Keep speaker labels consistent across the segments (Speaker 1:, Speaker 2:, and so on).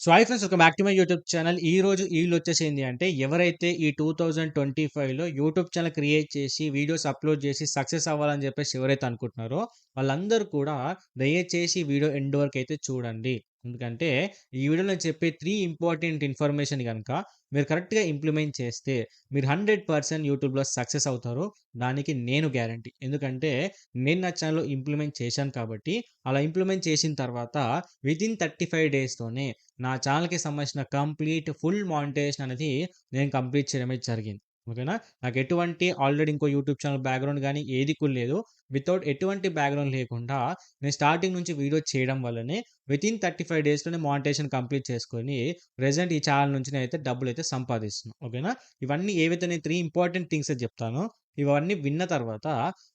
Speaker 1: So hi friends, welcome back to my YouTube channel. ఈ రోజు ఈళ్ళొచ్చేసి ఏంది అంటే, ఎవరైతే ఈ 2025లో యూట్యూబ్ ఛానల్ క్రియేట్ చేసి, వీడియోస్ అప్‌లోడ్ చేసి సక్సెస్ అవ్వాలని చెప్పేసి ఎవరైతే అనుకుంటున్నారో, వాళ్ళందరూ కూడా దయచేసి వీడియో ఎండ్ వరకైతే చూడండి. ఎందుకంటే, ఈ వీడియోలో నేను చెప్పే 3 ఇంపార్టెంట్ ఇన్ఫర్మేషన్ గనక మీరు కరెక్ట్‌గా ఇంప్లిమెంట్ చేస్తే, మీరు 100% యూట్యూబ్‌లో సక్సెస్ అవుతారు. దానికి నేను గ్యారంటీ. ఎందుకంటే, నేను నా ఛానెల్‌లో ఇంప్లిమెంట్ చేశాను కాబట్టి, అలా ఇంప్లిమెంట్ చేసిన తర్వాత వితిన్ 35 డేస్‌తోనే నా ఛానెల్‌కి సంబంధించిన కంప్లీట్ ఫుల్ మానిటైజేషన్ అనేది నేను కంప్లీట్ చేయడమే జరిగింది. ఓకేనా? నాకు ఎటువంటి ఆల్రెడీ ఇంకో యూట్యూబ్ ఛానెల్ బ్యాక్‌గ్రౌండ్ గాని ఏది కూడా లేదు. వితౌట్ ఎటువంటి బ్యాక్‌గ్రౌండ్ లేకుండా నేను స్టార్టింగ్ నుంచి వీడియో చేయడం వల్లనే వితిన్ 35 డేస్‌లోనే మానిటైజేషన్ కంప్లీట్ చేసుకొని ప్రెజెంట్ ఈ ఛానెల్ నుంచి నేనైతే డబ్బులైతే సంపాదిస్తున్నా. ఓకేనా? ఇవన్నీ ఏవైతే నేను 3 ఇంపార్టెంట్ థింగ్స్ అయితే చెప్తానో ఇవన్నీ విన్న తర్వాత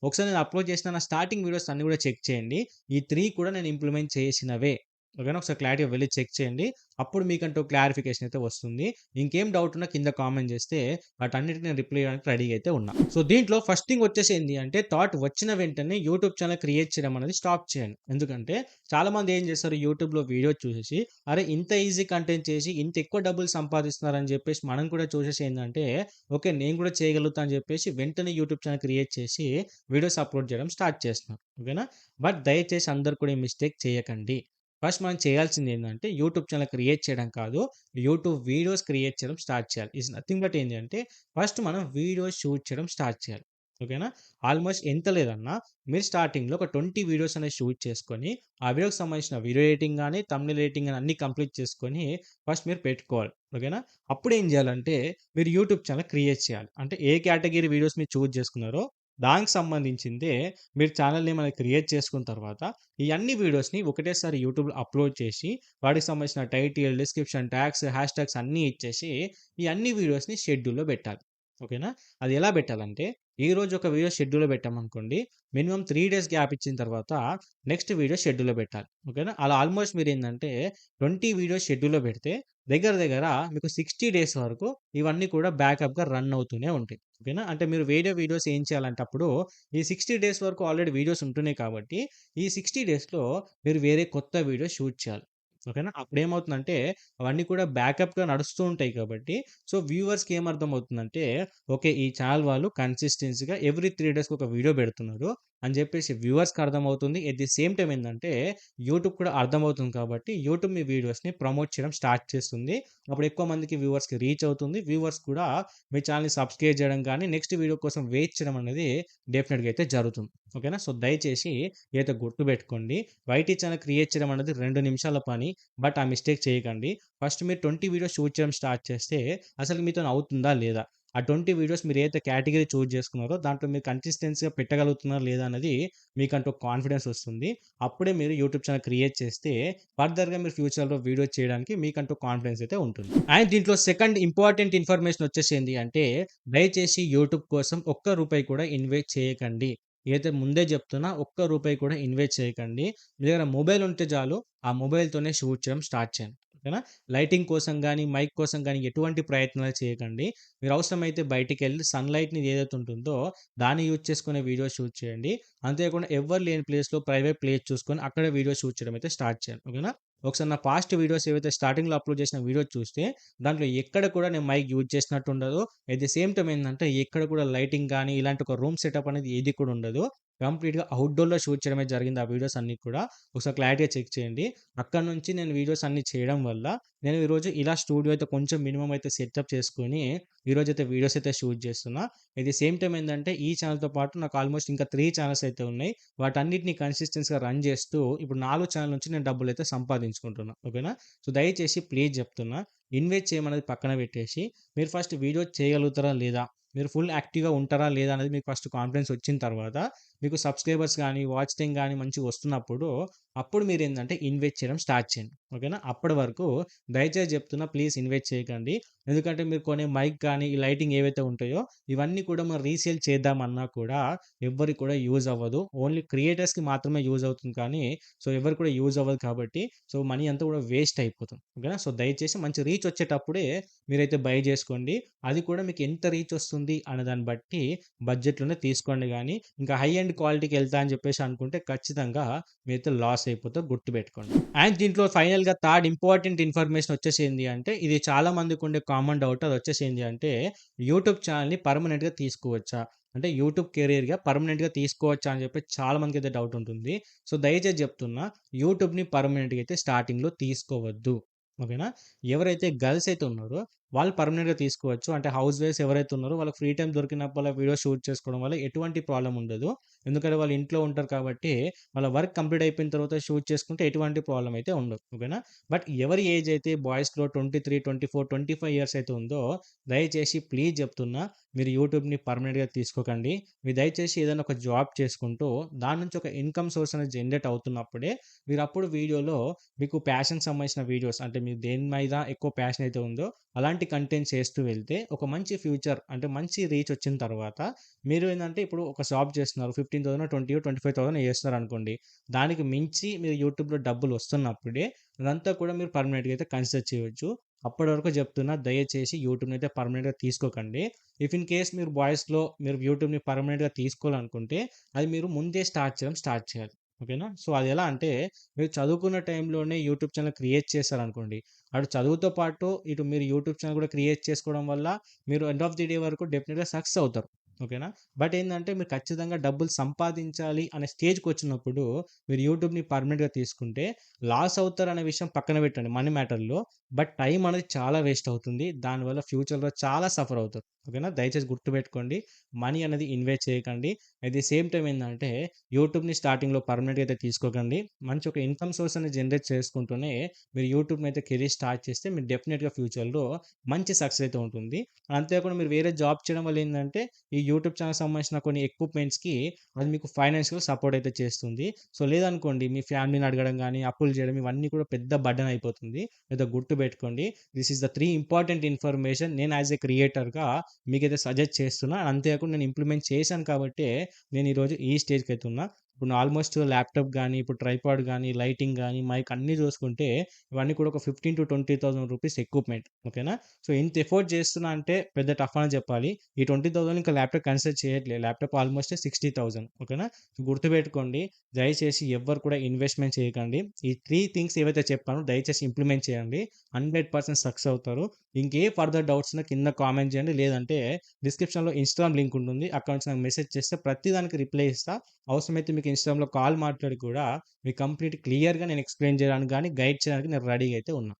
Speaker 1: ఒకసారి నేను అప్‌లోడ్ చేసిన నా స్టార్టింగ్ వీడియోస్ అన్నీ కూడా చెక్ చేయండి. ఈ 3 కూడా నేను ఇంప్లిమెంట్ చేసినవే. ఓకేనా? ఒకసారి క్లారిటీగా వెళ్లి చెక్ చేయండి. అప్పుడు మీకంటూ క్లారిఫికేషన్ అయితే వస్తుంది. ఇంకేం డౌట్ ఉన్నా కింద కామెంట్ చేస్తే వాటన్నిటికి నేను రిప్లై ఇవ్వడానికి రెడీగా అయితే ఉన్నా. సో, దీంట్లో ఫస్ట్ థింగ్ వచ్చేసి ఏంది అంటే థాట్ వచ్చిన వెంటనే యూట్యూబ్ ఛానెల్ క్రియేట్ చేయడం అనేది స్టాప్ చేయండి. ఎందుకంటే చాలామంది ఏం చేస్తారు, యూట్యూబ్‌లో వీడియో చూసేసి అరే! ఇంత ఈజీ కంటెంట్ చేసి ఇంత ఎక్కువ డబ్బులు సంపాదిస్తున్నారని చెప్పేసి మనం కూడా చూసేసి ఏందంటే ఓకే, నేను కూడా చేయగలుగుతా అని చెప్పేసి వెంటనే యూట్యూబ్ ఛానెల్ క్రియేట్ చేసి వీడియోస్ అప్‌లోడ్ చేయడం స్టార్ట్ చేస్తున్నారు. ఓకేనా? బట్ దయచేసి అందరూ కూడా ఈ మిస్టేక్ చేయకండి. ఫస్ట్ మనం చేయాల్సింది ఏందంటే యూట్యూబ్ ఛానెల్ క్రియేట్ చేయడం కాదు. యూట్యూబ్ వీడియోస్ క్రియేట్ చేయడం స్టార్ట్ చేయాలి. ఈస్ నథింగ్ బట్ ఏంది అంటే ఫస్ట్ మనం వీడియోస్ షూట్ చేయడం స్టార్ట్ చేయాలి. ఓకేనా? ఆల్‌మోస్ట్ ఎంత లేదన్నా మీరు స్టార్టింగ్‌లో ఒక 20 వీడియోస్ అనేవి షూట్ చేసుకొని, ఆ వీడియోకి సంబంధించిన వీడియో ఎడిటింగ్ గాని, థంబ్‌నెయిల్ ఎడిటింగ్ గాని అన్నీ కంప్లీట్ చేసుకొని ఫస్ట్ మీరు పెట్టుకోవాలి. ఓకేనా? అప్పుడేం చేయాలంటే మీరు యూట్యూబ్ ఛానెల్ క్రియేట్ చేయాలి. అంటే ఏ కేటగరీ వీడియోస్ మీరు చూజ్ చేసుకున్నారో దానికి సంబంధించిందే మీరు ఛానెల్ నేమ్ అనేది క్రియేట్ చేసుకున్న తర్వాత ఈ అన్ని వీడియోస్‌ని ఒకటేసారి యూట్యూబ్‌లో అప్‌లోడ్ చేసి, వాటికి సంబంధించిన title, description, tags, hash tags అన్నీ ఇచ్చేసి, ఈ అన్ని వీడియోస్‌ని షెడ్యూల్‌లో పెట్టాలి. ఓకేనా? అది ఎలా పెట్టాలంటే, ఈరోజు ఒక వీడియో షెడ్యూల్‌లో పెట్టామనుకోండి, మినిమమ్ 3 డేస్ గ్యాప్ ఇచ్చిన తర్వాత నెక్స్ట్ వీడియో షెడ్యూల్‌లో పెట్టాలి. ఓకేనా? అలా ఆల్మోస్ట్ మీరేందంటే 20 వీడియోస్ షెడ్యూల్‌లో పెడితే దగ్గర దగ్గర మీకు 60 డేస్ వరకు ఇవన్నీ కూడా బ్యాకప్‌గా రన్ అవుతూనే ఉంటాయి. ఓకేనా? అంటే మీరు వేరే వీడియోస్ ఏం చేయాలంటే అప్పుడు ఈ 60 డేస్ వరకు ఆల్రెడీ వీడియోస్ ఉంటున్నాయి కాబట్టి, ఈ 60 డేస్‌లో మీరు వేరే కొత్త వీడియో షూట్ చేయాలి. ఓకేనా? అప్పుడేమవుతుందంటే, అవన్నీ కూడా బ్యాకప్‌గా నడుస్తూ ఉంటాయి కాబట్టి, సో, వ్యూవర్స్‌కి ఏమర్థమవుతుందంటే, ఓకే, ఈ ఛానెల్ వాళ్ళు కన్సిస్టెన్సీగా ఎవ్రీ 3 డేస్‌కి ఒక వీడియో పెడుతున్నారు అని చెప్పేసి వ్యూవర్స్‌కి అర్థమవుతుంది. ఎట్ ది సేమ్ టైమ్ ఏందంటే, యూట్యూబ్ కూడా అర్థమవుతుంది కాబట్టి, యూట్యూబ్ మీ వీడియోస్‌ని ప్రమోట్ చేయడం స్టార్ట్ చేస్తుంది. అప్పుడు ఎక్కువ మందికి వ్యూవర్స్‌కి రీచ్ అవుతుంది. వ్యూవర్స్ కూడా మీ ఛానెల్‌ని సబ్‌స్క్రైబ్ చేయడం గానీ, నెక్స్ట్ వీడియో కోసం వెయిట్ చేయడం అనేది డెఫినిట్‌గా అయితే జరుగుతుంది. ఓకేనా? సో, దయచేసి ఇదైతే గుర్తుపెట్టుకోండి. వైటీ ఛానెల్ క్రియేట్ చేయడం అనేది 2 నిమిషాల పని. బట్ ఆ మిస్టేక్ చేయకండి. ఫస్ట్ మీరు 20 వీడియోస్ షూట్ చేయడం స్టార్ట్ చేస్తే అసలు మీతోని అవుతుందా లేదా? ఆ 20 వీడియోస్ మీరు ఏదైతే కేటగరీ చూజ్ చేసుకున్నారో దాంట్లో మీరు కన్సిస్టెన్సీగా పెట్టగలుగుతున్నారా లేదా అనేది మీకంటూ కాన్ఫిడెన్స్ వస్తుంది. అప్పుడే మీరు యూట్యూబ్ ఛానెల్ క్రియేట్ చేస్తే ఫర్దర్‌గా మీరు ఫ్యూచర్‌లో వీడియోస్ చేయడానికి మీకంటూ కాన్ఫిడెన్స్ అయితే ఉంటుంది. అండ్ దీంట్లో సెకండ్ ఇంపార్టెంట్ ఇన్ఫర్మేషన్ వచ్చేసి ఏంది అంటే, దయచేసి యూట్యూబ్ కోసం ఒక్క రూపాయి కూడా ఇన్వెస్ట్ చేయకండి. ఏదైతే ముందే చెప్తున్నా ఒక్క రూపాయి కూడా ఇన్వెస్ట్ చేయకండి. మీ దగ్గర మొబైల్ ఉంటే చాలు. ఆ మొబైల్‌తోనే షూట్ చేయడం స్టార్ట్ చేయండి. ఓకేనా? లైటింగ్ కోసం గానీ, మైక్ కోసం గానీ ఎటువంటి ప్రయత్నాలు చేయకండి. మీరు అవసరమైతే బయటికెళ్ళి సన్‌లైట్‌ని ఏదైతే ఉంటుందో దాన్ని యూజ్ చేసుకునే వీడియో షూట్ చేయండి. అంతేకాకుండా ఎవ్వరు లేని ప్లేస్‌లో ప్రైవేట్ ప్లేస్ చూసుకొని అక్కడ వీడియో షూట్ చేయడం అయితే స్టార్ట్ చేయండి. ఓకేనా? ఒకసారి నా పాస్ట్ వీడియోస్ ఏవైతే స్టార్టింగ్‌లో అప్‌లోడ్ చేసిన వీడియో చూస్తే దాంట్లో ఎక్కడ కూడా నేను మైక్ యూజ్ చేసినట్టు ఉండదు. ఎట్ ది సేమ్ టైమ్ ఏందంటే ఎక్కడ కూడా లైటింగ్ గానీ, ఇలాంటి ఒక రూమ్ సెటప్ అనేది ఏది కూడా ఉండదు. కంప్లీట్‌గా ఔట్‌డోర్‌లో షూట్ చేయడమే జరిగింది ఆ వీడియోస్ అన్నీ కూడా. ఒకసారి క్లారిటీగా చెక్ చేయండి. అక్కడి నుంచి నేను వీడియోస్ అన్నీ చేయడం వల్ల, నేను ఈరోజు ఇలా స్టూడియో అయితే కొంచెం మినిమమ్ అయితే సెటప్ చేసుకొని, ఈరోజైతే వీడియోస్ అయితే షూట్ చేస్తున్నా. ఎట్ ది సేమ్ టైమ్ ఏందంటే, ఈ ఛానెల్‌తో పాటు నాకు ఆల్మోస్ట్ ఇంకా 3 ఛానెల్స్ అయితే ఉన్నాయి. వాటన్నిటిని కన్సిస్టెన్సీగా రన్ చేస్తూ, ఇప్పుడు 4 ఛానెల్ నుంచి నేను డబ్బులైతే సంపాదించుకుంటున్నా. ఓకేనా? సో, దయచేసి ప్లీజ్ చెప్తున్నా, ఇన్వెస్ట్ చేయమనేది పక్కన పెట్టేసి, మీరు ఫస్ట్ వీడియో చేయగలుగుతారా లేదా? మీరు ఫుల్ యాక్టివ్‌గా ఉంటారా లేదా? అనేది మీకు ఫస్ట్ కాన్ఫిడెన్స్ వచ్చిన తర్వాత, మీకు సబ్‌స్క్రైబర్స్ గానీ, వాచ్ టైమ్ గానీ మంచిగా వస్తున్నప్పుడు, అప్పుడు మీరేందంటే ఇన్వెస్ట్ చేయడం స్టార్ట్ చేయండి. ఓకేనా? అప్పటి వరకు దయచేసి చెప్తున్నా, ప్లీజ్ ఇన్వెస్ట్ చేయకండి. ఎందుకంటే మీరు కొనే మైక్ కానీ, ఈ లైటింగ్ ఏవైతే ఉంటాయో, ఇవన్నీ కూడా మనం రీసేల్ చేద్దామన్నా కూడా ఎవ్వరికి కూడా యూజ్ అవ్వదు. ఓన్లీ క్రియేటర్స్‌కి మాత్రమే యూజ్ అవుతుంది కానీ, సో, ఎవరికి కూడా యూజ్ అవ్వదు కాబట్టి, సో, మనీ అంతా కూడా వేస్ట్ అయిపోతుంది. ఓకేనా? సో, దయచేసి మంచి రీచ్ వచ్చేటప్పుడే మీరైతే బై చేసుకోండి. అది కూడా మీకు ఎంత రీచ్ వస్తుంది అనే దాన్ని బట్టి బడ్జెట్‌లోనే తీసుకోండి గానీ, ఇంకా హై ఎండ్ క్వాలిటీకి వెళ్తా అని చెప్పేసి అనుకుంటే ఖచ్చితంగా మీరైతే లాస్ అయిపోతారు, గుర్తుపెట్టుకోండి. అండ్ దీంట్లో ఫైనల్‌గా థర్డ్ ఇంపార్టెంట్ ఇన్ఫర్మేషన్ వచ్చేసి ఏంది అంటే, ఇది చాలా మందికి ఉండే కామన్ డౌట్. అది వచ్చేసి ఏంది అంటే, యూట్యూబ్ ఛానెల్‌ని పర్మనెంట్‌గా తీసుకోవచ్చా? అంటే యూట్యూబ్ కెరియర్‌గా పర్మనెంట్‌గా తీసుకోవచ్చా అని చెప్పి చాలా మందికైతే డౌట్ ఉంటుంది. సో, దయచేసి చెప్తున్నా, యూట్యూబ్‌ని పర్మనెంట్‌గా అయితే స్టార్టింగ్‌లో తీసుకోవద్దు. ఓకేనా? ఎవరైతే గర్ల్స్ అయితే ఉన్నారో వాళ్ళు పర్మనెంట్‌గా తీసుకోవచ్చు. అంటే హౌస్ వైఫ్స్ ఎవరైతే ఉన్నారో వాళ్ళకి ఫ్రీ టైమ్ దొరికినప్పుడల్లా వీడియో షూట్ చేసుకోవడం వల్ల ఎటువంటి ప్రాబ్లమ్ ఉండదు. ఎందుకంటే వాళ్ళు ఇంట్లో ఉంటారు కాబట్టి వాళ్ళ వర్క్ కంప్లీట్ అయిపోయిన తర్వాత షూట్ చేసుకుంటే ఎటువంటి ప్రాబ్లమ్ అయితే ఉండదు. ఓకేనా? బట్ ఎవరి ఏజ్ అయితే బాయ్స్‌లో 23, 24, 25 ఇయర్స్ అయితే ఉందో దయచేసి ప్లీజ్ చెప్తున్నా, మీరు యూట్యూబ్‌ని పర్మనెంట్‌గా తీసుకోకండి. మీరు దయచేసి ఏదైనా ఒక జాబ్ చేసుకుంటూ దాని నుంచి ఒక ఇన్‌కమ్ సోర్స్ అనేది జనరేట్ అవుతున్నప్పుడే మీరప్పుడు వీడియోలో మీకు ప్యాషన్‌కి సంబంధించిన వీడియోస్ అంటే మీకు దేని మీద ఎక్కువ ప్యాషన్ అయితే ఉందో అలాంటి కంటెంట్ చేస్తూ వెళ్తే ఒక మంచి ఫ్యూచర్ అంటే మంచి రీచ్ వచ్చిన తర్వాత మీరు ఏందంటే ఇప్పుడు ఒక జాబ్ చేస్తున్నారు. 15,000 20 25,000 చేస్తున్నారనుకోండి. దానికి మించి మీరు యూట్యూబ్‌లో డబ్బులు వస్తున్నప్పుడే అదంతా కూడా మీరు పర్మనెంట్‌గా అయితే కన్సిడర్ చేయొచ్చు. అప్పటి వరకు చెప్తున్నా, దయచేసి యూట్యూబ్‌ని అయితే పర్మనెంట్‌గా తీసుకోకండి. ఇఫ్ ఇన్ కేస్ మీరు బాయ్స్‌లో మీరు యూట్యూబ్‌ని పర్మనెంట్‌గా తీసుకోవాలనుకుంటే అది మీరు ముందే స్టార్ట్ చేయాలి. ఓకేనా? సో, అది ఎలా అంటే మీరు చదువుకున్న టైంలోనే యూట్యూబ్ ఛానెల్ క్రియేట్ చేశారనుకోండి. అటు చదువుతో పాటు ఇటు మీరు యూట్యూబ్ ఛానెల్ కూడా క్రియేట్ చేసుకోవడం వల్ల మీరు ఎండ్ ఆఫ్ ది డే వరకు డెఫినిట్‌గా సక్సెస్ అవుతారు. ఓకేనా? బట్ ఏందంటే మీరు ఖచ్చితంగా డబ్బులు సంపాదించాలి అనే స్టేజ్‌కొచ్చినప్పుడు మీరు యూట్యూబ్‌ని పర్మనెంట్‌గా తీసుకుంటే లాస్ అవుతారనే విషయం పక్కన పెట్టండి మనీ మ్యాటర్‌లో. బట్ టైం అనేది చాలా వేస్ట్ అవుతుంది. దానివల్ల ఫ్యూచర్‌లో చాలా సఫర్ అవుతారు. ఓకేనా? దయచేసి గుర్తుపెట్టుకోండి. మనీ అనేది ఇన్వెస్ట్ చేయకండి. అట్ ది సేమ్ టైమ్ ఏందంటే యూట్యూబ్‌ని స్టార్టింగ్‌లో పర్మనెంట్‌గా అయితే తీసుకోకండి. మంచి ఒక ఇన్‌కమ్ సోర్స్ అనేది జనరేట్ చేసుకుంటూనే మీరు యూట్యూబ్‌ని అయితే కెరీర్ స్టార్ట్ చేస్తే మీరు డెఫినిట్‌గా ఫ్యూచర్‌లో మంచి సక్సెస్ అయితే ఉంటుంది. అంతేకాకుండా మీరు వేరే జాబ్ చేయడం వల్ల ఏందంటే ఈ యూట్యూబ్ ఛానెల్‌కి సంబంధించిన కొన్ని ఎక్విప్‌మెంట్స్‌కి అది మీకు ఫైనాన్షియల్‌గా సపోర్ట్ అయితే చేస్తుంది. సో, లేదనుకోండి మీ ఫ్యామిలీని అడగడం గాని, అప్పులు చేయడం ఇవన్నీ కూడా పెద్ద బర్డెన్ అయిపోతుంది. ఏదో గుర్తుపెట్టుకోండి. This is the 3 important information నేను యాస్ ఎ క్రియేటర్‌గా మీకైతే సజెస్ట్ చేస్తున్నా. అంతేకాకుండా నేను ఇంప్లిమెంట్ చేశాను కాబట్టే నేను ఈరోజు ఈ స్టేజ్‌కైతే ఉన్నా. ఇప్పుడు ఆల్మోస్ట్ ల్యాప్‌టాప్ గాని, ఇప్పుడు ట్రైపాడ్ గాని, లైటింగ్ గాని, మైక్ అన్నీ చూసుకుంటే ఇవన్నీ కూడా ఒక 15,000-20,000 రూపీస్ ఎక్విప్‌మెంట్. ఓకేనా? సో, ఇంత ఎఫోర్ట్ చేస్తున్నా అంటే పెద్ద టఫ్ అని చెప్పాలి. ఈ 20,000 ఇంకా ల్యాప్‌టాప్ కన్సిడర్ చేయట్లే. ల్యాప్‌టాప్ ఆల్మోస్ట్ 60,000 ఓకేనా? గుర్తుపెట్టుకోండి. దయచేసి ఎవ్వరు కూడా ఇన్వెస్ట్‌మెంట్ చేయకండి. ఈ 3 థింగ్స్ ఏవైతే చెప్పానో దయచేసి ఇంప్లిమెంట్ చేయండి. 100% సక్సెస్ అవుతారు. ఇంకే ఫర్దర్ డౌట్స్ ఉన్నా కింద కామెంట్ చేయండి. లేదంటే డిస్క్రిప్షన్‌లో ఇన్‌స్టాగ్రామ్ లింక్ ఉంటుంది. అక్కడ నుంచి నాకు మెసేజ్ చేస్తే ప్రతి దానికి రిప్లై ఇస్తా. అవసరమైతే మీకు ఇన్‌స్టాగ్రామ్‌లో కాల్ మాట్లాడి కూడా మీకు కంప్లీట్ క్లియర్‌గా నేను ఎక్స్‌ప్లెయిన్ చేయడానికి గాని, గైడ్ చేయడానికి నేను రెడీగా అయితే ఉన్నా.